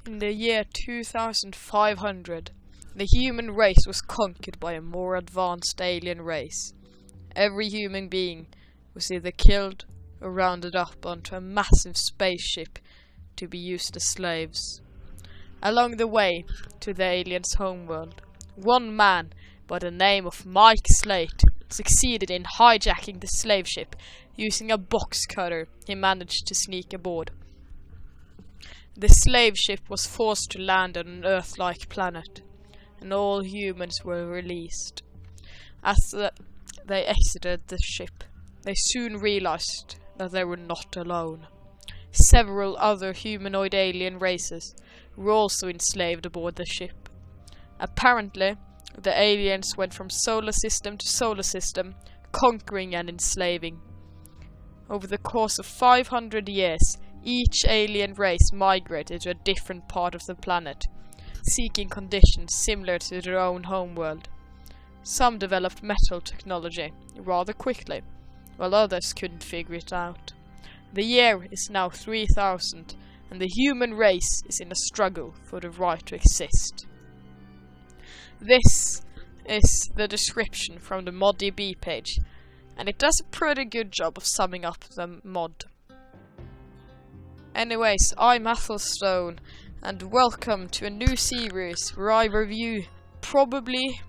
In the year 2500, the human race was conquered by a more advanced alien race. Every human being was either killed or rounded up onto a massive spaceship to be used as slaves. Along the way to the aliens' homeworld, one man by the name of Mike Slate succeeded in hijacking the slave ship using a box cutter he managed to sneak aboard. The slave ship was forced to land on an Earth-like planet, and all humans were released. As they exited the ship, they soon realized that they were not alone. Several other humanoid alien races were also enslaved aboard the ship. Apparently, the aliens went from solar system to solar system, conquering and enslaving. Over the course of 500 years, each alien race migrated to a different part of the planet, seeking conditions similar to their own homeworld. Some developed metal technology rather quickly, while others couldn't figure it out. The year is now 3000, and the human race is in a struggle for the right to exist. This is the description from the ModDB page, and it does a pretty good job of summing up the mod. Anyways, I'm Athelstone, and welcome to a new series where I review probably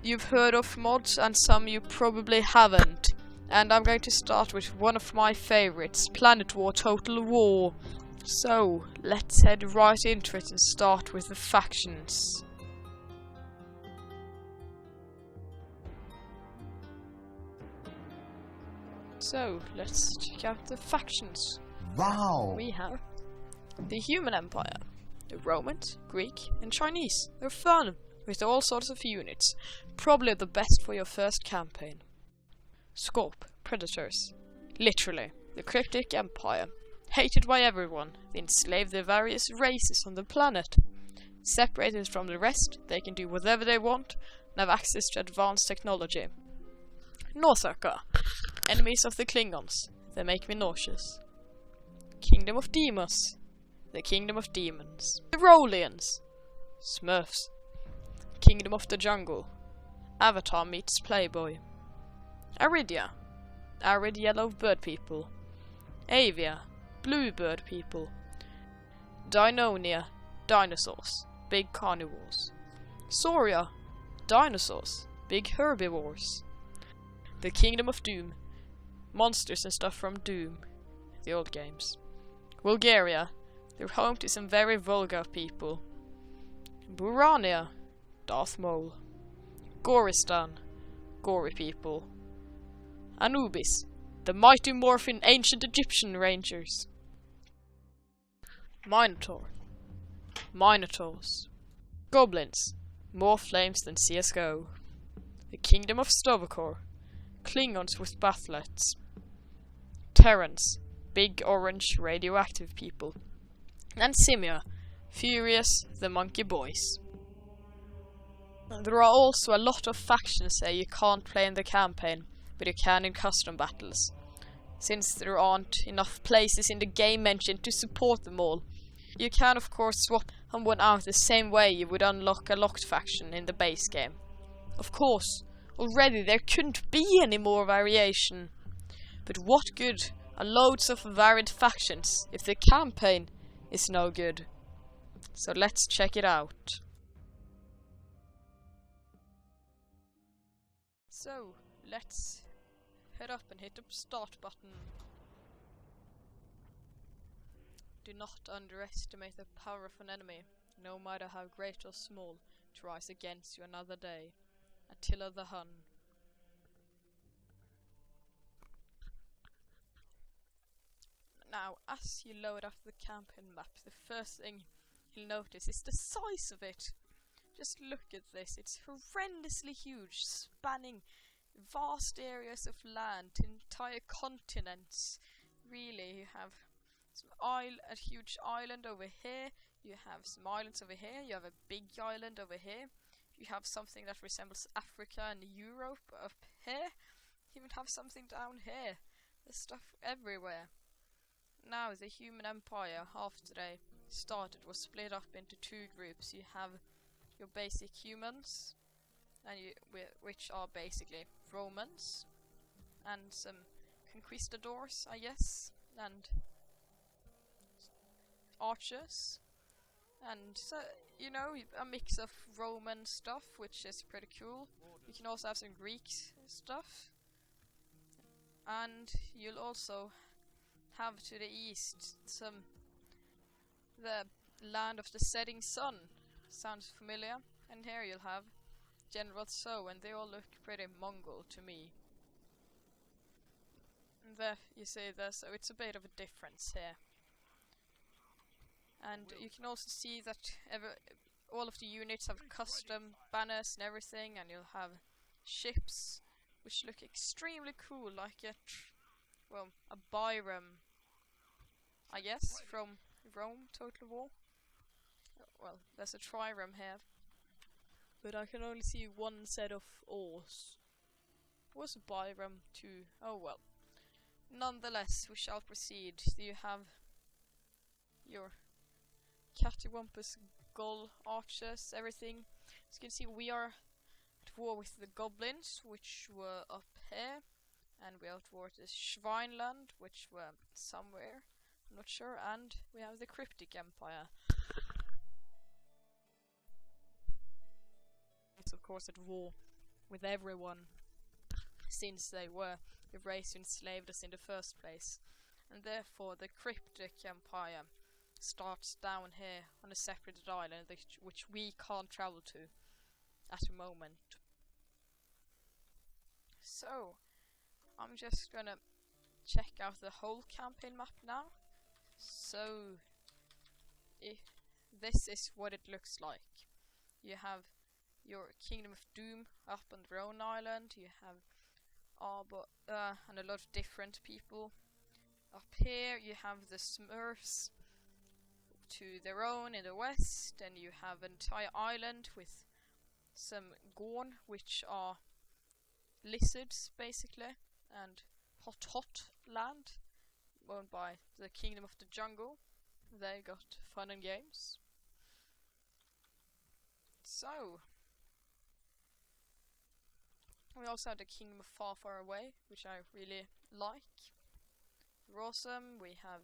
you've heard of mods and some you probably haven't. And I'm going to start with one of my favorites, Planetwar Total War. So, let's head right into it and start with the factions. So, let's check out the factions. Wow! We have the Human Empire, the Romans, Greek, and Chinese. They're fun, with all sorts of units. Probably the best for your first campaign. Scorp, Predators. Literally, the cryptic empire. Hated by everyone, they enslave the various races on the planet. Separated from the rest, they can do whatever they want and have access to advanced technology. Northarka. Enemies of the Klingons. They make me nauseous. Kingdom of Demos. The Kingdom of Demons. The Rolians. Smurfs. Kingdom of the Jungle. Avatar meets Playboy. Aridia. Arid yellow bird people. Avia. Blue bird people. Dinonia. Dinosaurs. Big carnivores. Soria. Dinosaurs. Big herbivores. The Kingdom of Doom. Monsters and stuff from Doom. The old games. Bulgaria. They're home to some very vulgar people. Burania. Darth Maul. Goristan. Gory people. Anubis. The mighty morphin ancient Egyptian rangers. Minotaur. Minotaurs. Goblins. More flames than CSGO. The Kingdom of Stavokor. Klingons with bathlets. Terrans. Big orange radioactive people. And Simia. Furious the monkey boys. There are also a lot of factions here you can't play in the campaign, but you can in custom battles, since there aren't enough places in the game engine to support them all. You can of course swap someone out the same way you would unlock a locked faction in the base game. Of course, already there couldn't be any more variation, but what good are loads of varied factions if the campaign is no good? So let's check it out. So, let's head up and hit the start button. Do not underestimate the power of an enemy, no matter how great or small, to rise against you another day. Attila the Hun. Now, as you load up the campaign map, the first thing you'll notice is the size of it. Just look at this, it's horrendously huge, spanning vast areas of land, entire continents. Really, you have a huge island over here, you have some islands over here, you have a big island over here, you have something that resembles Africa and Europe up here, you even have something down here. There's stuff everywhere. Now, the Human Empire, after they started was split up into two groups. You have your basic humans, and which are basically Romans, and some conquistadors, I guess, and archers, and so, you know, a mix of Roman stuff, which is pretty cool. You can also have some Greek stuff, and you'll also have to the east the land of the setting sun. Sounds familiar. And here you'll have General Tso, and they all look pretty Mongol to me. And there you see there, so it's a bit of a difference here. And you can also see that all of the units have custom banners and everything, and you'll have ships which look extremely cool, like a Byram, I guess, from Rome Total War. Well, there's a trireme here, but I can only see one set of oars. Was a Byram too? Oh well. Nonetheless, we shall proceed. You have your cattywampus, gull, archers, everything. As you can see, we are at war with the goblins, which were up here, and we are at war with the Schweinland, which were somewhere, I'm not sure, and we have the Cryptic Empire. It's of course at war with everyone, since they were the race who enslaved us in the first place, and therefore the Cryptic Empire starts down here on a separated island which we can't travel to at the moment. So I'm just gonna check out the whole campaign map now. So this is what it looks like. You have your Kingdom of Doom up on their own island. You have Arbor and a lot of different people. Up here you have the Smurfs to their own in the west, and you have an entire island with some Gorn, which are lizards basically, and hot land owned by the Kingdom of the Jungle. They got fun and games. So we also have the Kingdom of Far Far Away, which I really like. They're awesome. We have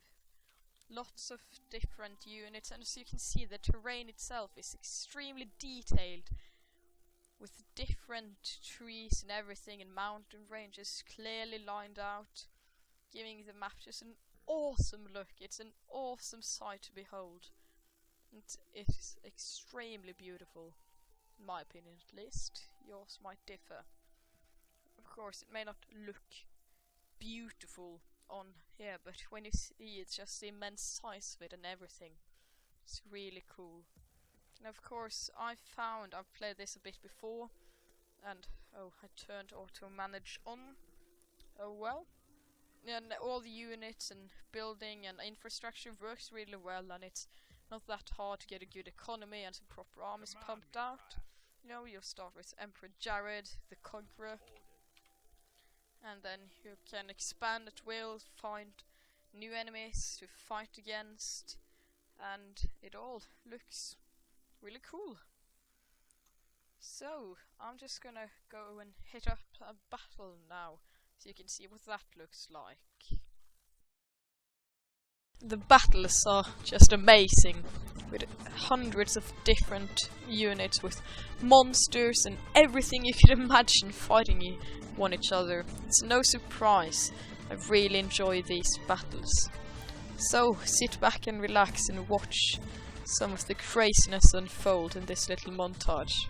lots of different units, and as you can see, the terrain itself is extremely detailed, with different trees and everything, and mountain ranges clearly lined out, giving the map just an awesome look. It's an awesome sight to behold. It is extremely beautiful, in my opinion at least. Yours might differ. Of course, it may not look beautiful on here, but when you see it, just the immense size of it and everything, it's really cool. And of course, I've played this a bit before, and oh, I turned auto manage on. Oh well. And all the units and building and infrastructure works really well, and it's not that hard to get a good economy and some proper armies pumped out. You know, you'll start with Emperor Jared the Conqueror, and then you can expand at will, find new enemies to fight against, and it all looks really cool. So I'm just gonna go and hit up a battle now, so you can see what that looks like. The battles are just amazing, with hundreds of different units, with monsters and everything you could imagine fighting each other. It's no surprise I really enjoy these battles. So sit back and relax and watch some of the craziness unfold in this little montage.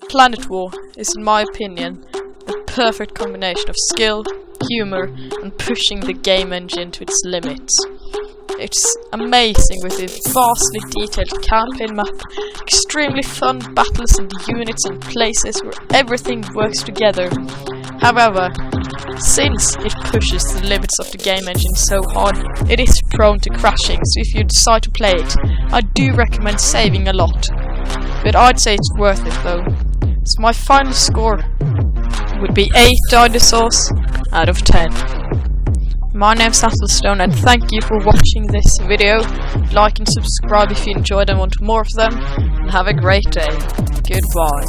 Planetwar is, in my opinion, the perfect combination of skill, humor, and pushing the game engine to its limits. It's amazing with its vastly detailed campaign map, extremely fun battles and units and places where everything works together. However, since it pushes the limits of the game engine so hard, it is prone to crashing, so if you decide to play it, I do recommend saving a lot. But I'd say it's worth it though. So my final score would be 8 dinosaurs out of 10. My name's Stone, and thank you for watching this video. Like and subscribe if you enjoyed and want more of them, and have a great day. Goodbye.